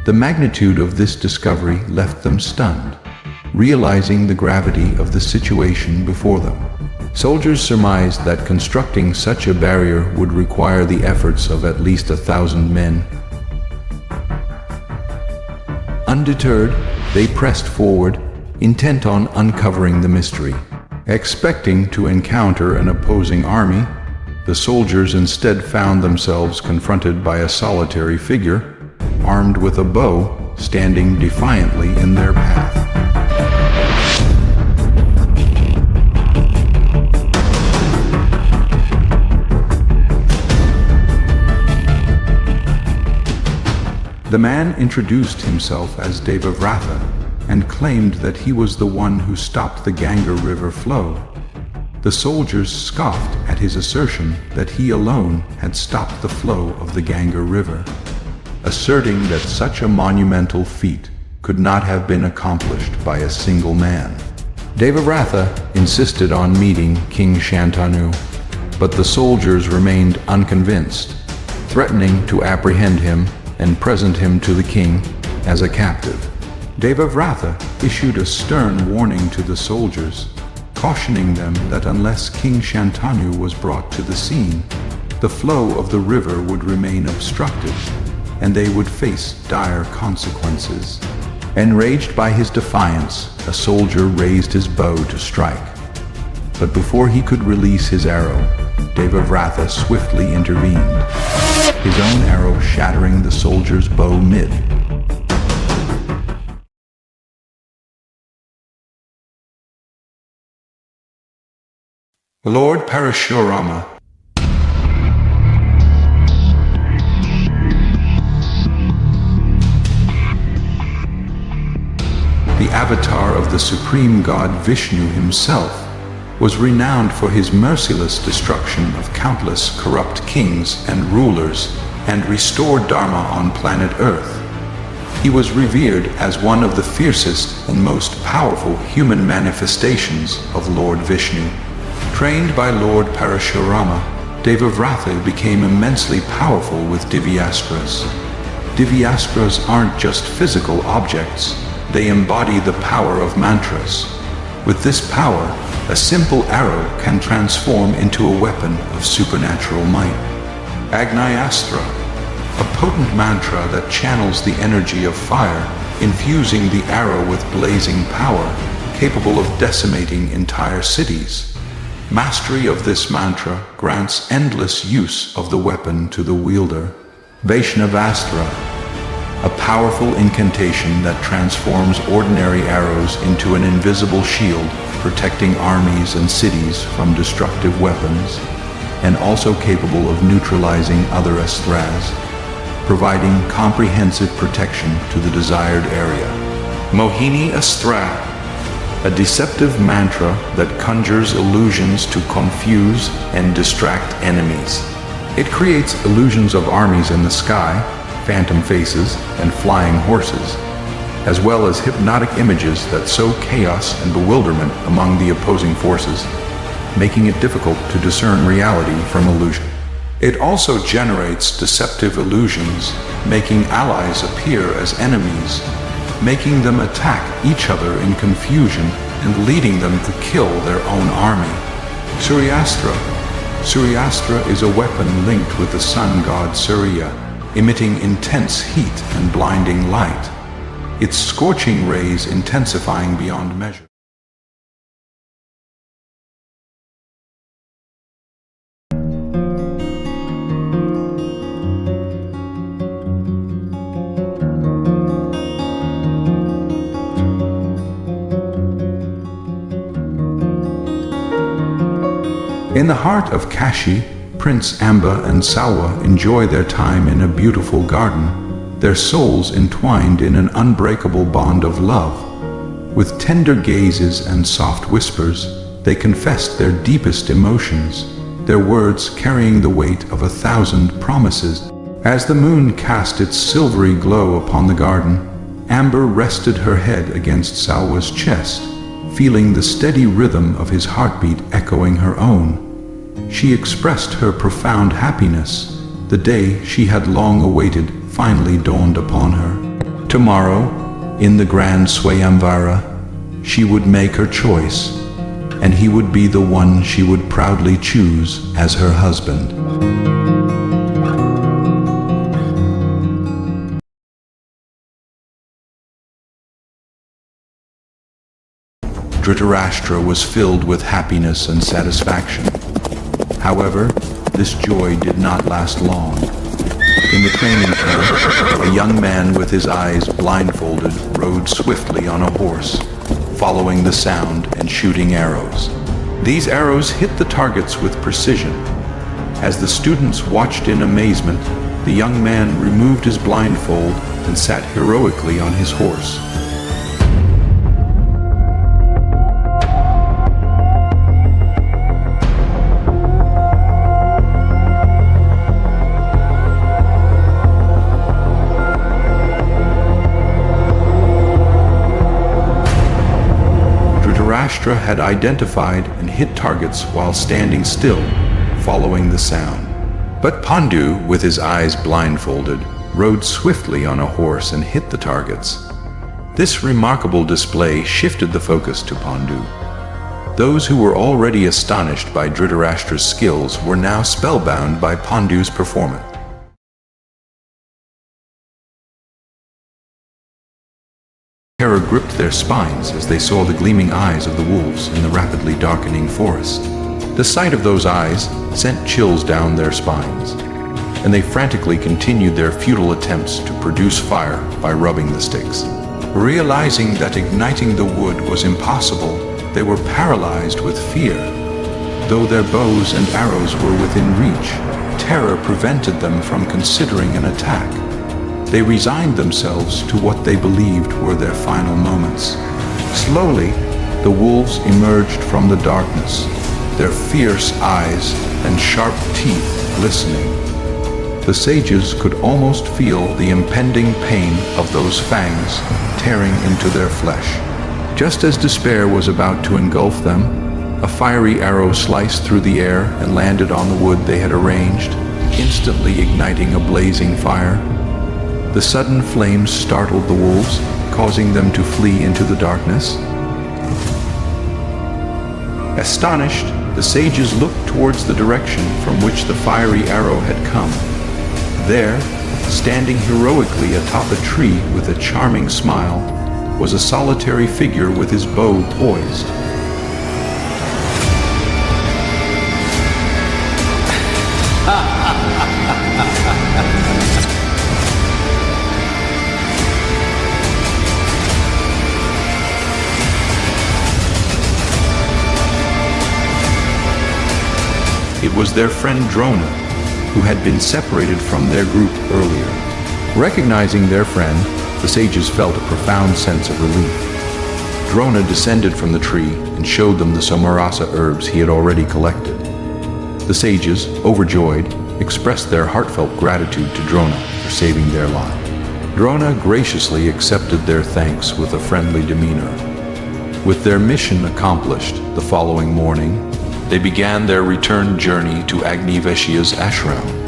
The magnitude of this discovery left them stunned, realizing the gravity of the situation before them. Soldiers surmised that constructing such a barrier would require the efforts of at least 1,000 men. Undeterred, they pressed forward, intent on uncovering the mystery. Expecting to encounter an opposing army, the soldiers instead found themselves confronted by a solitary figure, armed with a bow, standing defiantly in their path. The man introduced himself as Devavratha and claimed that he was the one who stopped the Ganga River flow. The soldiers scoffed at his assertion that he alone had stopped the flow of the Ganga River, asserting that such a monumental feat could not have been accomplished by a single man. Devavratha insisted on meeting King Shantanu, but the soldiers remained unconvinced, threatening to apprehend him and present him to the king as a captive. Devavratha issued a stern warning to the soldiers, cautioning them that unless King Shantanu was brought to the scene, the flow of the river would remain obstructed, and they would face dire consequences. Enraged by his defiance, a soldier raised his bow to strike. But before he could release his arrow, Devavratha swiftly intervened, his own arrow shattering the soldier's bow mid. Lord Parashurama, the avatar of the supreme god Vishnu himself, was renowned for his merciless destruction of countless corrupt kings and rulers and restored Dharma on planet Earth. He was revered as one of the fiercest and most powerful human manifestations of Lord Vishnu. Trained by Lord Parashurama, Devavratha became immensely powerful with divyastras. Divyastras aren't just physical objects, they embody the power of mantras. With this power, a simple arrow can transform into a weapon of supernatural might. Agnayastra, a potent mantra that channels the energy of fire, infusing the arrow with blazing power, capable of decimating entire cities. Mastery of this mantra grants endless use of the weapon to the wielder. Vaishnavastra, a powerful incantation that transforms ordinary arrows into an invisible shield, protecting armies and cities from destructive weapons, and also capable of neutralizing other astras, providing comprehensive protection to the desired area. Mohini Astra, a deceptive mantra that conjures illusions to confuse and distract enemies. It creates illusions of armies in the sky, phantom faces, and flying horses, as well as hypnotic images that sow chaos and bewilderment among the opposing forces, making it difficult to discern reality from illusion. It also generates deceptive illusions, making allies appear as enemies, making them attack each other in confusion and leading them to kill their own army. Suryastra. Suryastra is a weapon linked with the sun god Surya, emitting intense heat and blinding light, its scorching rays intensifying beyond measure. In the heart of Kashi, Prince Amba and Salwa enjoy their time in a beautiful garden, their souls entwined in an unbreakable bond of love. With tender gazes and soft whispers, they confessed their deepest emotions, their words carrying the weight of 1,000 promises. As the moon cast its silvery glow upon the garden, Amber rested her head against Salwa's chest, feeling the steady rhythm of his heartbeat echoing her own. She expressed her profound happiness. The day she had long awaited finally dawned upon her. Tomorrow, in the grand Swayamvara, she would make her choice, and he would be the one she would proudly choose as her husband. Dhritarashtra was filled with happiness and satisfaction. However, this joy did not last long. In the training camp, a young man with his eyes blindfolded rode swiftly on a horse, following the sound and shooting arrows. These arrows hit the targets with precision. As the students watched in amazement, the young man removed his blindfold and sat heroically on his horse. Dhritarashtra had identified and hit targets while standing still, following the sound. But Paandu, with his eyes blindfolded, rode swiftly on a horse and hit the targets. This remarkable display shifted the focus to Paandu. Those who were already astonished by Dhritarashtra's skills were now spellbound by Paandu's performance. Terror gripped their spines as they saw the gleaming eyes of the wolves in the rapidly darkening forest. The sight of those eyes sent chills down their spines, and they frantically continued their futile attempts to produce fire by rubbing the sticks. Realizing that igniting the wood was impossible, they were paralyzed with fear. Though their bows and arrows were within reach, terror prevented them from considering an attack. They resigned themselves to what they believed were their final moments. Slowly, the wolves emerged from the darkness, their fierce eyes and sharp teeth glistening. The sages could almost feel the impending pain of those fangs tearing into their flesh. Just as despair was about to engulf them, a fiery arrow sliced through the air and landed on the wood they had arranged, instantly igniting a blazing fire. The sudden flames startled the wolves, causing them to flee into the darkness. Astonished, the sages looked towards the direction from which the fiery arrow had come. There, standing heroically atop a tree with a charming smile, was a solitary figure with his bow poised. It was their friend Drona, who had been separated from their group earlier. Recognizing their friend, the sages felt a profound sense of relief. Drona descended from the tree and showed them the samarasa herbs he had already collected. The sages, overjoyed, expressed their heartfelt gratitude to Drona for saving their life. Drona graciously accepted their thanks with a friendly demeanor. With their mission accomplished, the following morning, they began their return journey to Agniveshya's ashram.